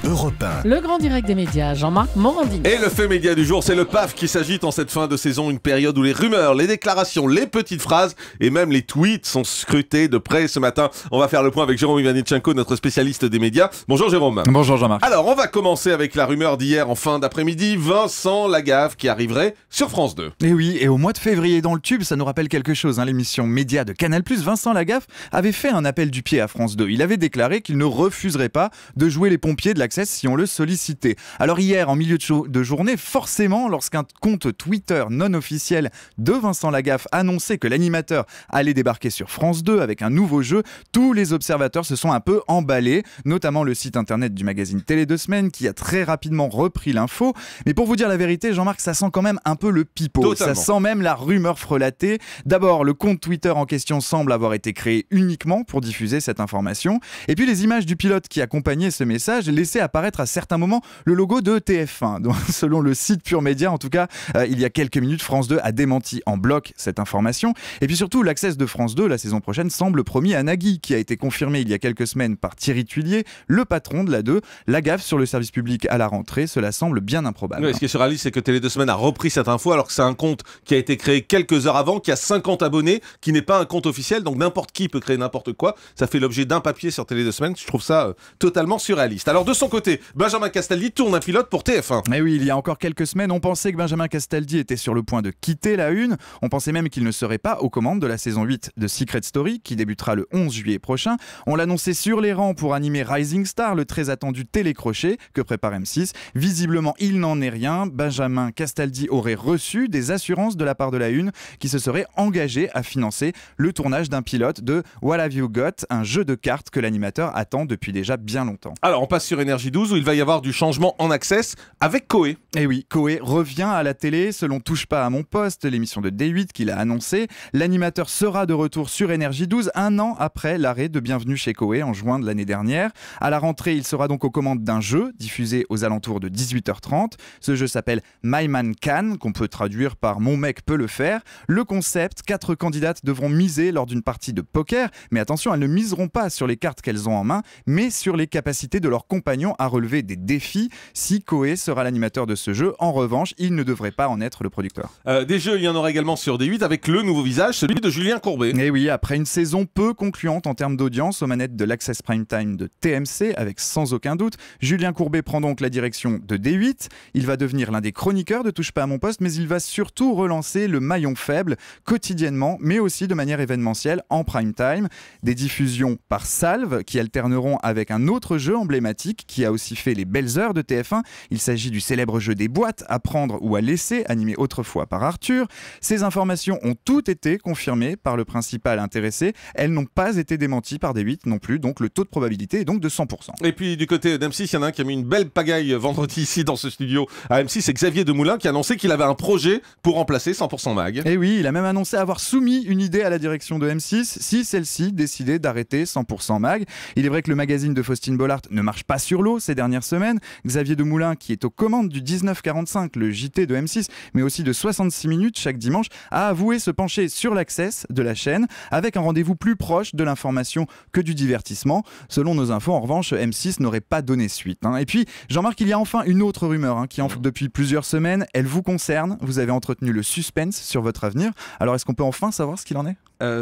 Europe 1. Le grand direct des médias, Jean-Marc Morandini. Et le fait média du jour, c'est le PAF qui s'agite en cette fin de saison, une période où les rumeurs, les déclarations, les petites phrases et même les tweets sont scrutés de près. Ce matin, on va faire le point avec Jérôme Ivanichenko, notre spécialiste des médias. Bonjour Jérôme. Bonjour Jean-Marc. Alors, on va commencer avec la rumeur d'hier en fin d'après-midi, Vincent Lagaffe qui arriverait sur France 2. Et oui, et au mois de février dans le Tube, ça nous rappelle quelque chose, l'émission Média de Canal+, Vincent Lagaffe avait fait un appel du pied à France 2. Il avait déclaré qu'il ne refuserait pas de jouer les pompiers de l'Access si on le sollicitait. Alors hier, en milieu de journée, forcément, lorsqu'un compte Twitter non officiel de Vincent Lagaffe annonçait que l'animateur allait débarquer sur France 2 avec un nouveau jeu, tous les observateurs se sont un peu emballés, notamment le site internet du magazine Télé 2 Semaines qui a très rapidement repris l'info. Mais pour vous dire la vérité, Jean-Marc, ça sent quand même un peu le pipeau. Totalement. Ça sent même la rumeur frelatée. D'abord, le compte Twitter en question semble avoir été créé uniquement pour diffuser cette information. Et puis les images du pilote qui accompagnait ce message laissaient apparaître à certains moments le logo de TF1. Donc, selon le site Pure Média, en tout cas, il y a quelques minutes, France 2 a démenti en bloc cette information. Et puis surtout, l'Access de France 2 la saison prochaine semble promis à Nagui, qui a été confirmé il y a quelques semaines par Thierry Tuillier, le patron de la 2. Lagaffe sur le service public à la rentrée, cela semble bien improbable. Oui, ce qui est surréaliste, c'est que Télé 2 Semaines a repris cette info alors que c'est un compte qui a été créé quelques heures avant, qui a 50 abonnés, qui n'est pas un compte officiel, donc n'importe qui peut créer n'importe quoi. Ça fait l'objet d'un papier sur Télé 2 Semaines. Je trouve ça totalement surréaliste. Alors de son côté, Benjamin Castaldi tourne un pilote pour TF1. Et oui, il y a encore quelques semaines, on pensait que Benjamin Castaldi était sur le point de quitter la Une. On pensait même qu'il ne serait pas aux commandes de la saison 8 de Secret Story, qui débutera le 11 juillet prochain. On l'annonçait sur les rangs pour animer Rising Star, le très attendu télécrochet que prépare M6. Visiblement, il n'en est rien. Benjamin Castaldi aurait reçu des assurances de la part de la Une, qui se serait engagé à financer le tournage d'un pilote de What Have You Got, un jeu de cartes que l'animateur attend depuis déjà bien longtemps. Alors on passe sur Énergie 12 où il va y avoir du changement en Access avec Coé. Et oui, Coé revient à la télé, selon Touche pas à mon poste, l'émission de D8 qu'il a annoncé. L'animateur sera de retour sur Énergie 12 un an après l'arrêt de Bienvenue chez Coé en juin de l'année dernière. À la rentrée, il sera donc aux commandes d'un jeu diffusé aux alentours de 18h30. Ce jeu s'appelle My Man Can, qu'on peut traduire par Mon mec peut le faire. Le concept, 4 candidates devront miser lors d'une partie de poker, mais attention, elles ne miseront pas sur les cartes qu'elles ont en main, mais sur les capacités de leurs compagnons à relever des défis. Si Coé sera l'animateur de ce jeu, en revanche, il ne devrait pas en être le producteur. Des jeux, il y en aura également sur D8 avec le nouveau visage, celui de Julien Courbet. Et oui, après une saison peu concluante en termes d'audience aux manettes de l'Access Prime Time de TMC, avec sans aucun doute, Julien Courbet prend donc la direction de D8. Il va devenir l'un des chroniqueurs de Touche pas à mon poste, mais il va surtout relancer le maillon faible quotidiennement, mais aussi de manière événementielle en prime time. Des diffusions par salve qui alterneront avec un autre jeu emblématique qui a aussi fait les belles heures de TF1. Il s'agit du célèbre jeu des boîtes, à prendre ou à laisser, animé autrefois par Arthur. Ces informations ont toutes été confirmées par le principal intéressé. Elles n'ont pas été démenties par D8 non plus, donc le taux de probabilité est donc de 100%. Et puis du côté d'M6, il y en a un qui a mis une belle pagaille vendredi ici dans ce studio à M6, c'est Xavier Demoulin qui a annoncé qu'il avait un projet pour remplacer 100% Mag. Et oui, il a même annoncé avoir soumis une idée à la direction de M6 si celle-ci décidait d'arrêter 100% Mag. Il est vrai que le magazine de Faustine Bollard ne marche pas sur l'eau ces dernières semaines. Xavier Demoulin, qui est aux commandes du 1945, le JT de M6, mais aussi de 66 minutes chaque dimanche, a avoué se pencher sur l'Access de la chaîne avec un rendez-vous plus proche de l'information que du divertissement. Selon nos infos, en revanche, M6 n'aurait pas donné suite. Et puis, Jean-Marc, il y a enfin une autre rumeur qui enfle depuis plusieurs semaines. Elle vous concerne. Vous avez entretenu le suspense sur votre avenir. Alors, est-ce qu'on peut enfin savoir ce qu'il en est ?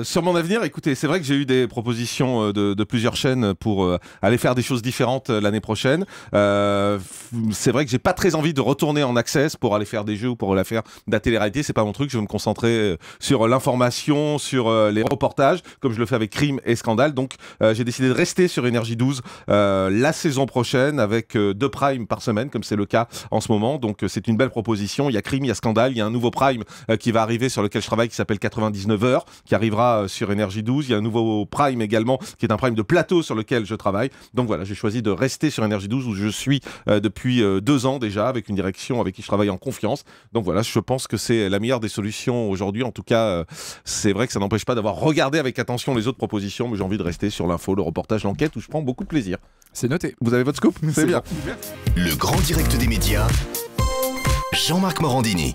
Sur mon avenir, écoutez, c'est vrai que j'ai eu des propositions de plusieurs chaînes pour aller faire des choses différentes l'année prochaine. C'est vrai que j'ai pas très envie de retourner en Access pour aller faire des jeux ou pour aller faire de la télé-réalité. C'est pas mon truc. Je veux me concentrer sur l'information, sur les reportages, comme je le fais avec Crime et Scandale. Donc, j'ai décidé de rester sur Énergie 12 la saison prochaine avec 2 primes par semaine, comme c'est le cas en ce moment. Donc, c'est une belle proposition. Il y a Crime, il y a Scandale, il y a un nouveau prime qui va arriver sur lequel je travaille qui s'appelle 99 heures, qui arrivera sur Énergie 12. Il y a un nouveau prime également, qui est un prime de plateau sur lequel je travaille. Donc voilà, j'ai choisi de rester sur Énergie 12 où je suis depuis 2 ans déjà, avec une direction avec qui je travaille en confiance. Donc voilà, je pense que c'est la meilleure des solutions aujourd'hui. En tout cas, c'est vrai que ça n'empêche pas d'avoir regardé avec attention les autres propositions, mais j'ai envie de rester sur l'info, le reportage, l'enquête, où je prends beaucoup de plaisir. C'est noté. Vous avez votre scoop ? C'est bien. Le grand direct des médias, Jean-Marc Morandini.